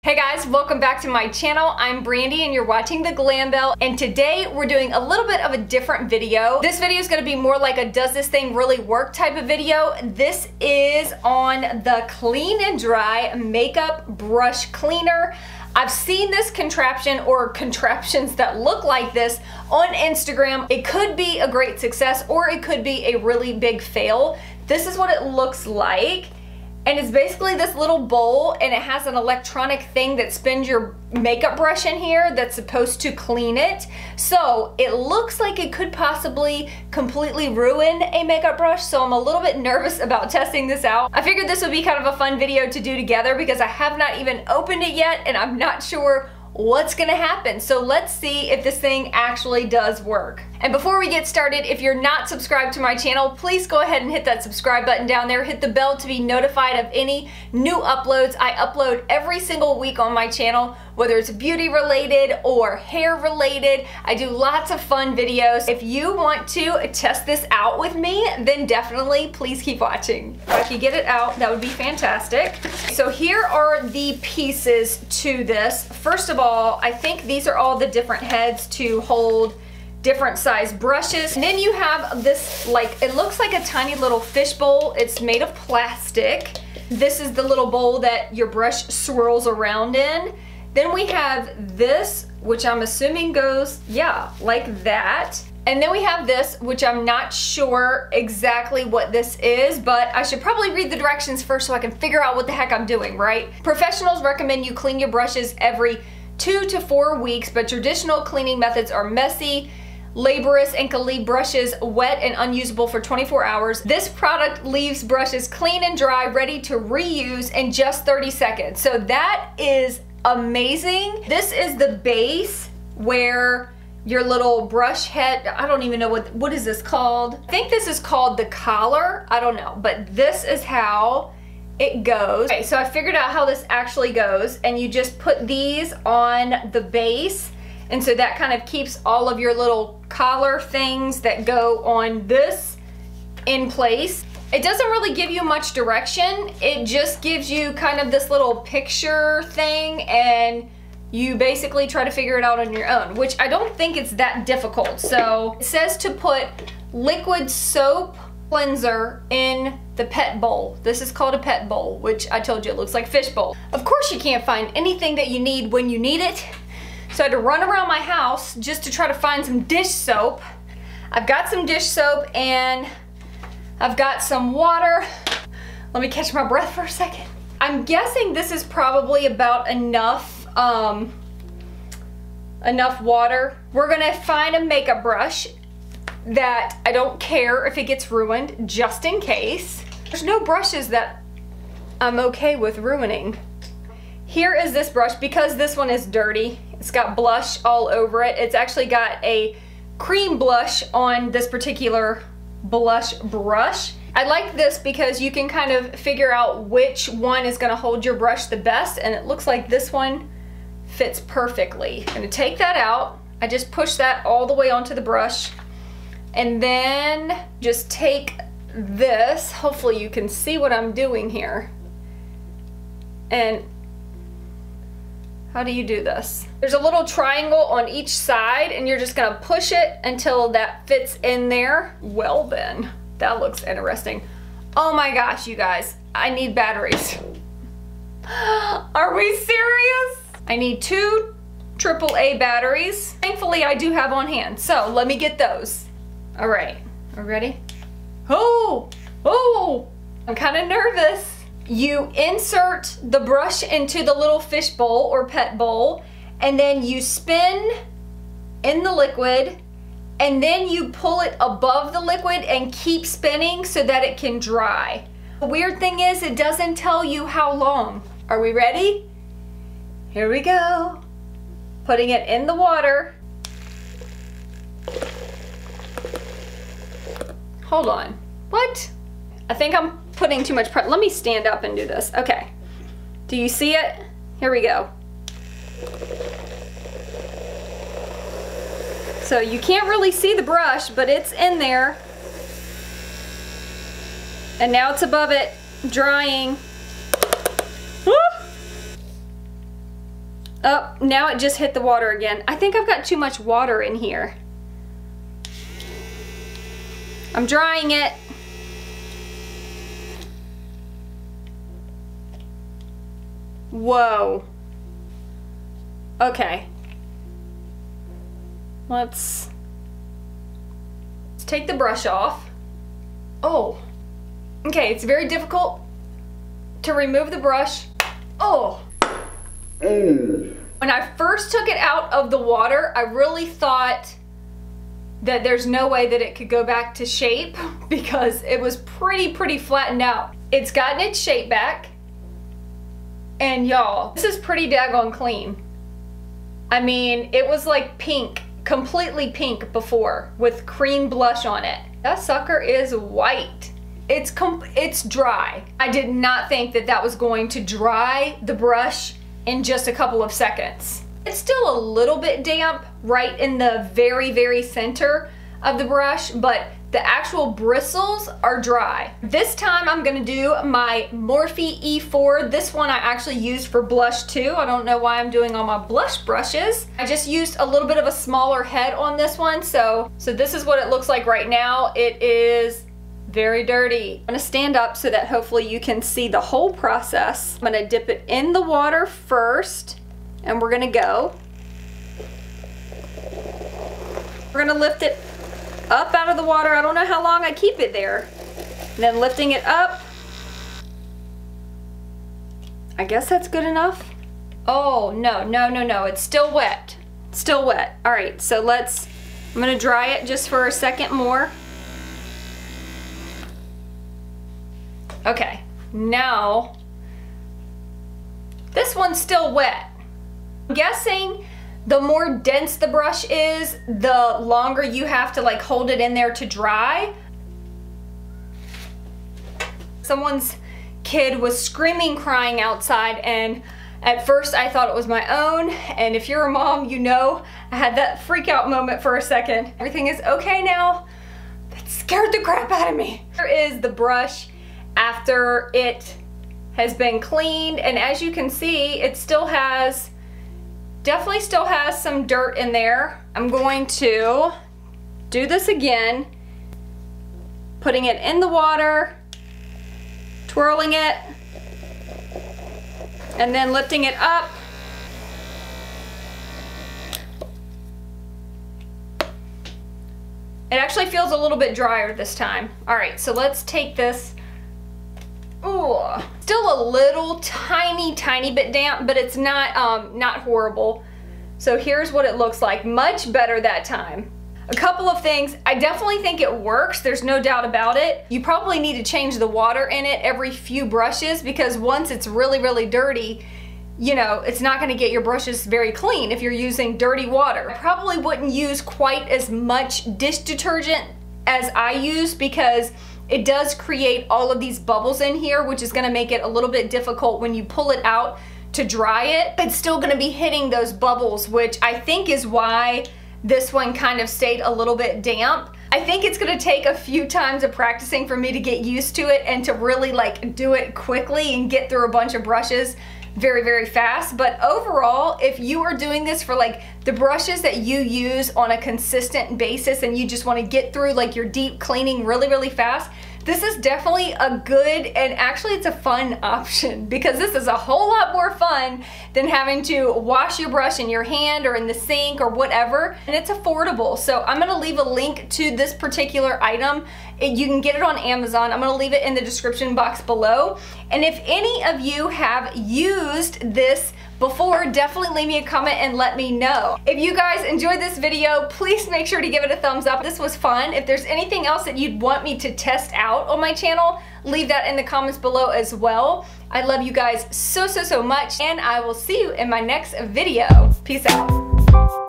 Hey guys, welcome back to my channel. I'm Brandy and you're watching the Glam Belle, and today we're doing a little bit of a different video. This video is going to be more like a does this thing really work type of video. This is on the clean and dry makeup brush cleaner. I've seen this contraption or contraptions that look like this on Instagram. It could be a great success or it could be a really big fail. This is what it looks like. And it's basically this little bowl, and it has an electronic thing that spins your makeup brush in here that's supposed to clean it. So it looks like it could possibly completely ruin a makeup brush, so I'm a little bit nervous about testing this out. I figured this would be kind of a fun video to do together because I have not even opened it yet and I'm not sure what's gonna happen. So let's see if this thing actually does work. And before we get started, if you're not subscribed to my channel, please go ahead and hit that subscribe button down there. Hit the bell to be notified of any new uploads. I upload every single week on my channel, whether it's beauty related or hair related. I do lots of fun videos. If you want to test this out with me, then definitely please keep watching. If I could get it out, that would be fantastic. So here are the pieces to this. First of all, I think these are all the different heads to hold different size brushes. And then you have this, like, it looks like a tiny little fish bowl. It's made of plastic. This is the little bowl that your brush swirls around in. Then we have this, which I'm assuming goes, yeah, like that. And then we have this, which I'm not sure exactly what this is, but I should probably read the directions first so I can figure out what the heck I'm doing, right? Professionals recommend you clean your brushes every 2 to 4 weeks, but traditional cleaning methods are messy, laborious, and can leave brushes wet and unusable for 24 hours. This product leaves brushes clean and dry, ready to reuse in just 30 seconds. So that is amazing. This is the base where your little brush head, I don't even know what is this called? I think this is called the collar. I don't know, but this is how it goes. Okay, so I figured out how this actually goes, and you just put these on the base, and so that kind of keeps all of your little collar things that go on this in place. It doesn't really give you much direction. It just gives you kind of this little picture thing, and you basically try to figure it out on your own, which I don't think it's that difficult. So it says to put liquid soap cleanser in the pet bowl. This is called a pet bowl, which I told you it looks like fish bowl. Of course you can't find anything that you need when you need it. So I had to run around my house just to try to find some dish soap. I've got some dish soap and I've got some water. Let me catch my breath for a second. I'm guessing this is probably about enough water. We're gonna find a makeup brush that I don't care if it gets ruined, just in case. There's no brushes that I'm okay with ruining. Here is this brush. Because this one is dirty, it's got blush all over it. It's actually got a cream blush on this particular blush brush. I like this because you can kind of figure out which one is gonna hold your brush the best, and it looks like this one fits perfectly. I'm gonna take that out. I just push that all the way onto the brush, and then just take this. Hopefully you can see what I'm doing here. And how do you do this? There's a little triangle on each side, and you're just gonna push it until that fits in there. Well then, that looks interesting. Oh my gosh, you guys, I need batteries. Are we serious? I need 2 AAA batteries. Thankfully, I do have on hand, so let me get those. All right, are we ready? Oh, I'm kind of nervous. You insert the brush into the little fish bowl or pet bowl, and then you spin in the liquid, and then you pull it above the liquid and keep spinning so that it can dry. The weird thing is it doesn't tell you how long. Are we ready? Here we go. Putting it in the water. Hold on. What? I think I'm putting too much pressure. Let me stand up and do this. Okay. Do you see it? Here we go. So you can't really see the brush, but it's in there. And now it's above it, drying. Woo! Oh, now it just hit the water again. I think I've got too much water in here. I'm drying it. Whoa. Okay. Let's take the brush off. Oh. Okay, it's very difficult to remove the brush. Oh. When I first took it out of the water, I really thought that there's no way that it could go back to shape because it was pretty flattened out. It's gotten its shape back. And y'all, this is pretty daggone clean. I mean, it was like pink, completely pink before with cream blush on it. That sucker is white. It's dry. I did not think that that was going to dry the brush in just a couple of seconds. It's still a little bit damp right in the very center of the brush, but the actual bristles are dry. This time I'm gonna do my Morphe E4. This one I actually used for blush too. I don't know why I'm doing all my blush brushes. I just used a little bit of a smaller head on this one, so this is what it looks like right now. It is very dirty. I'm gonna stand up so that hopefully you can see the whole process. I'm gonna dip it in the water first, and we're gonna go. We're gonna lift it up out of the water. I don't know how long I keep it there. And then lifting it up. I guess that's good enough. Oh, no, it's still wet. It's still wet. All right, so I'm gonna dry it just for a second more. Okay, now, this one's still wet. I'm guessing the more dense the brush is, the longer you have to like hold it in there to dry. Someone's kid was screaming, crying outside, and at first I thought it was my own, and if you're a mom, you know I had that freak out moment for a second. Everything is okay now. That scared the crap out of me. Here is the brush after it has been cleaned, and as you can see, it still has, definitely still has some dirt in there. I'm going to do this again, putting it in the water, twirling it, and then lifting it up. It actually feels a little bit drier this time. All right, so let's take this. Ooh, still a little tiny bit damp, but it's not not horrible. So here's what it looks like. Much better that time. A couple of things. I definitely think it works. There's no doubt about it. You probably need to change the water in it every few brushes, because once it's really dirty, you know, it's not going to get your brushes very clean if you're using dirty water. I probably wouldn't use quite as much dish detergent as I use, because it does create all of these bubbles in here, which is gonna make it a little bit difficult when you pull it out to dry it. It's still gonna be hitting those bubbles, which I think is why this one kind of stayed a little bit damp. I think it's gonna take a few times of practicing for me to get used to it and to really like do it quickly and get through a bunch of brushes very fast. But overall, if you are doing this for like the brushes that you use on a consistent basis and you just want to get through like your deep cleaning really fast, this is definitely a good, and actually it's a fun option, because this is a whole lot more fun than having to wash your brush in your hand or in the sink or whatever, and it's affordable. So I'm gonna leave a link to this particular item. You can get it on Amazon. I'm gonna leave it in the description box below. And if any of you have used this before, definitely leave me a comment and let me know. If you guys enjoyed this video, please make sure to give it a thumbs up. This was fun. If there's anything else that you'd want me to test out on my channel, leave that in the comments below as well. I love you guys so much, and I will see you in my next video. Peace out.